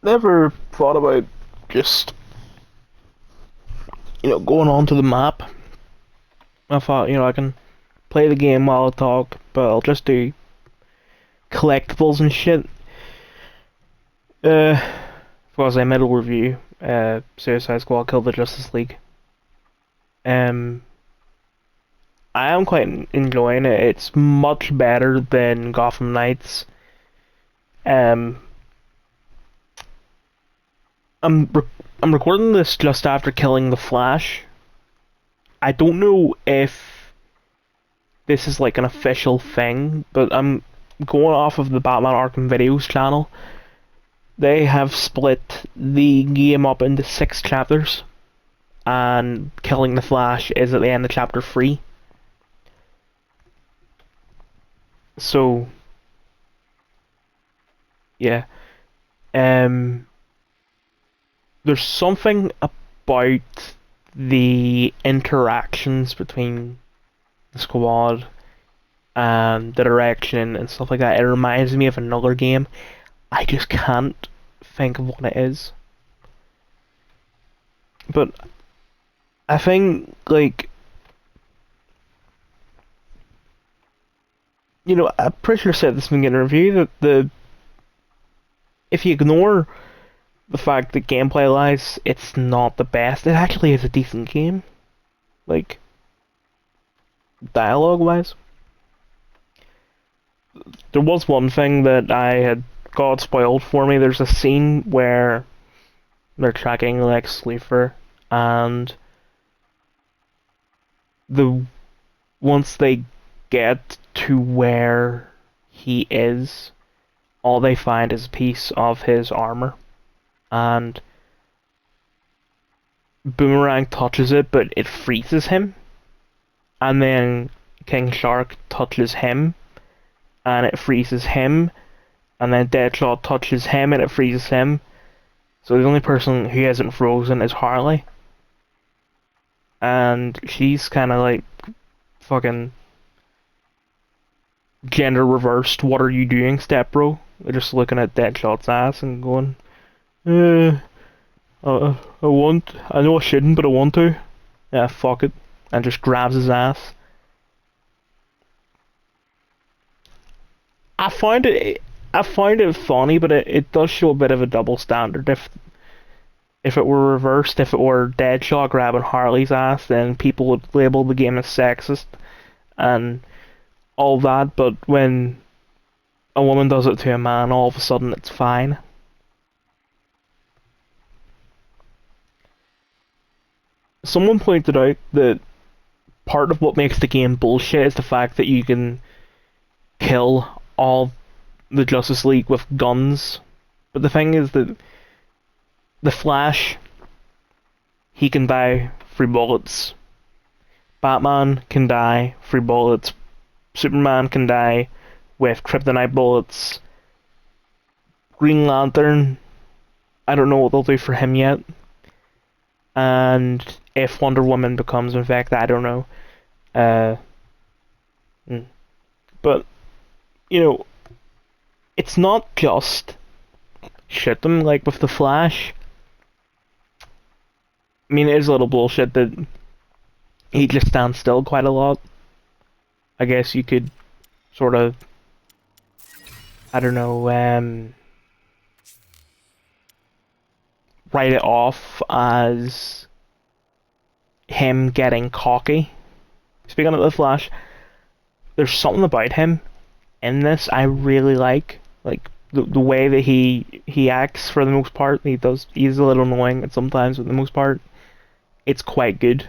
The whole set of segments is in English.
never thought about just, going onto the map. I thought, I can play the game while I talk, but I'll just do collectibles and shit. Uh, because I made a review, Suicide Squad Kill the Justice League. Um, I am quite enjoying it. It's much better than Gotham Knights. Um, I'm re I'm recording this just after killing the Flash. I don't know if this is like an official thing, but I'm going off of the Batman Arkham Videos channel. They have split the game up into 6 chapters, and killing the Flash is at the end of chapter 3. So, yeah. Um, there's something about the interactions between the squad and the direction and stuff like that. It reminds me of another game. I just can't think of what it is. But I think, like, I'm pretty sure I said this in the interview that if you ignore the fact that gameplay wise it's not the best, it actually is a decent game. Like, dialogue wise. There was one thing that I had got spoiled for me. There's a scene where they're tracking Lex Luthor, and the once they get to where he is, all they find is a piece of his armor, and Boomerang touches it, but it freezes him, and then King Shark touches him, and it freezes him, and then Deadshot touches him, and it freezes him. So the only person who hasn't frozen is Harley, and she's kind of like fucking gender reversed. What are you doing, step bro? They're just looking at Deadshot's ass and going, uh, I know I shouldn't, but I want to. Yeah, fuck it. And just grabs his ass. I find it, I find it funny, but it does show a bit of a double standard. If it were reversed, if it were Deadshot grabbing Harley's ass, then people would label the game as sexist and all that. But when a woman does it to a man, all of a sudden it's fine. Someone pointed out that part of what makes the game bullshit is the fact that you can kill all the Justice League with guns. But the thing is that the Flash, he can die free bullets. Batman can die free bullets. Superman can die with kryptonite bullets. Green Lantern, I don't know what they'll do for him yet. And if Wonder Woman becomes infected, I don't know. Uh, but, it's not just shoot them like with the Flash. I mean, it is a little bullshit that he just stands still quite a lot. I guess you could sort of, I don't know, write it off as him getting cocky. Speaking of the Flash, there's something about him in this I really like. Like the way that he acts for the most part. He's a little annoying at sometimes, but for the most part, it's quite good.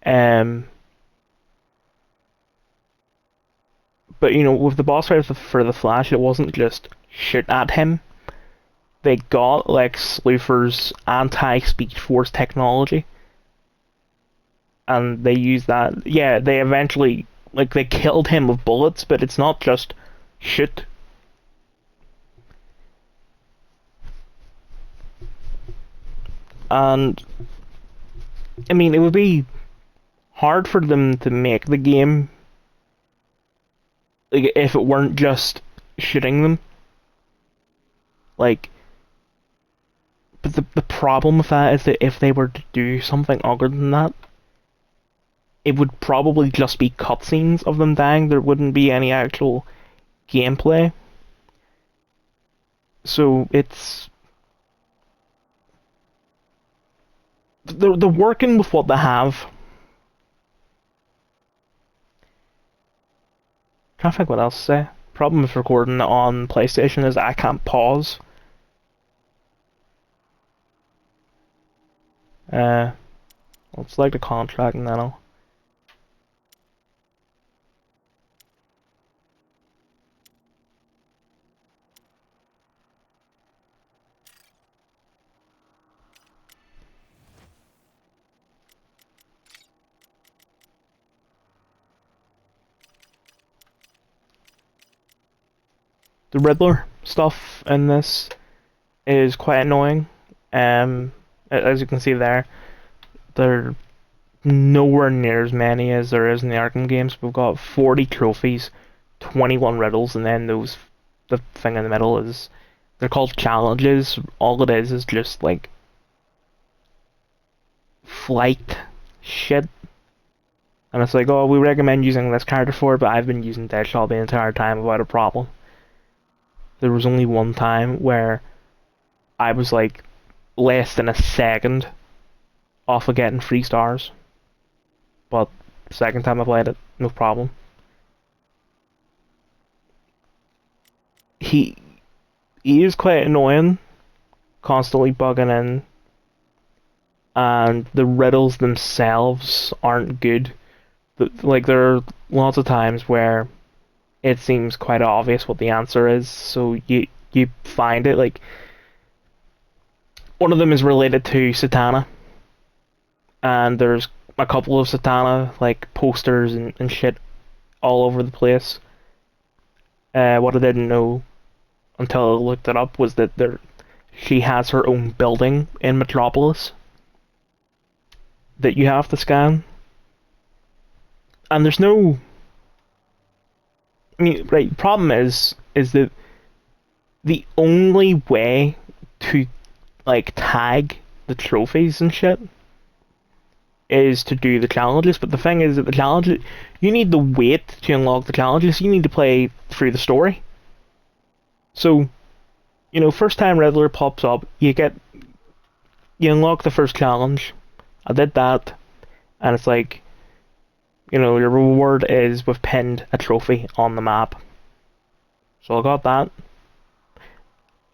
Um, but with the boss fight for the Flash, it wasn't just shoot at him. They got Lex Luthor's anti-Speed Force technology, and they used that. Yeah, they eventually they killed him with bullets, but it's not just shoot. And I mean, it would be hard for them to make the game like if it weren't just shooting them. Like But the problem with that is that if they were to do something other than that, it would probably just be cutscenes of them dying. There wouldn't be any actual gameplay. So they're working with what they have. Trying to think what else to say. Problem with recording on PlayStation is I can't pause. Well, it's like the contract and then I'll... The Riddler stuff in this is quite annoying. As you can see there, they're nowhere near as many as there is in the Arkham games. We've got 40 trophies, 21 riddles, and then the thing in the middle is, they're called challenges. All it is just like flight shit. And it's like, oh, we recommend using this character for it, but I've been using Deadshot the entire time without a problem. There was only one time where I was like less than a second off of getting 3 stars. But second time I played it, no problem. He is quite annoying, constantly bugging in, and the riddles themselves aren't good. Like, there are lots of times where it seems quite obvious what the answer is, so you find it. Like, one of them is related to Satana, and there's a couple of Satana like posters and shit all over the place. What I didn't know until I looked it up was that she has her own building in Metropolis that you have to scan. And there's no... I mean, right, problem is that the only way to, like, tag the trophies and shit is to do the challenges, but the thing is that the challenges, you need to wait to unlock the challenges, you need to play through the story. So, you know, first time Riddler pops up, you unlock the first challenge. I did that, and it's like, you know, your reward is we've pinned a trophy on the map. So I got that.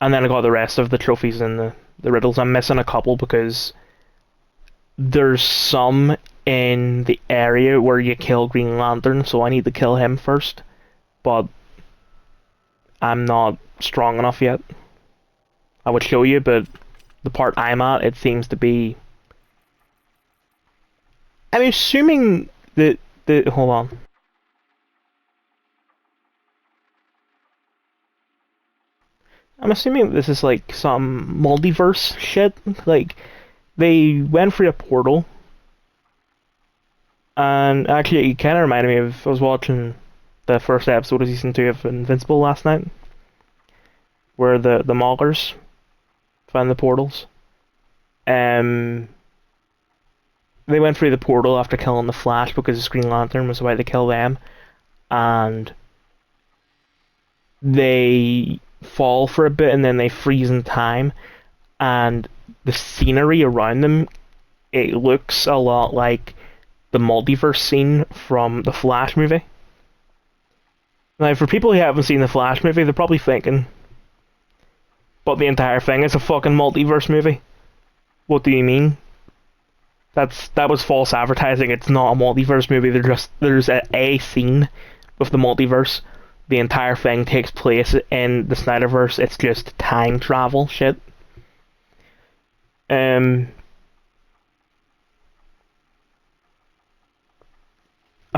And then I got the rest of the trophies and the riddles. I'm missing a couple because there's some in the area where you kill Green Lantern, so I need to kill him first. But I'm not strong enough yet. I would show you, but the part I'm at, it seems to be... I'm assuming that hold on. I'm assuming this is like some multiverse shit. Like, they went through a portal, and actually it kind of reminded me of, I was watching the first episode of season 2 of Invincible last night, where the Maulers found the portals. They went through the portal after killing the Flash because Green Lantern was about to kill them, and they fall for a bit and then they freeze in time, and the scenery around them, it looks a lot like the multiverse scene from the Flash movie. Now, for people who haven't seen the Flash movie, they're probably thinking, but the entire thing is a fucking multiverse movie. What do you mean? That was false advertising. It's not a multiverse movie. There's a scene with the multiverse. The entire thing takes place in the Snyderverse. It's just time travel shit. I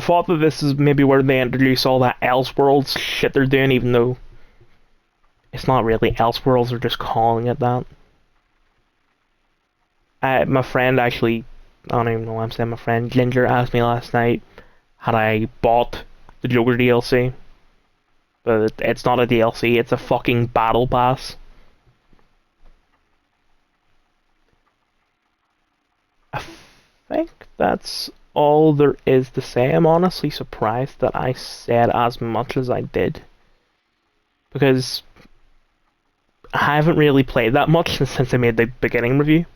thought that this is maybe where they introduce all that Elseworlds shit they're doing, even though it's not really Elseworlds, they're just calling it that. My friend actually, I don't even know why I'm saying my friend, Ginger asked me last night had I bought the Joker DLC. But it's not a DLC, it's a fucking battle pass. think that's all there is to say. I'm honestly surprised that I said as much as I did, because I haven't really played that much since I made the beginning review.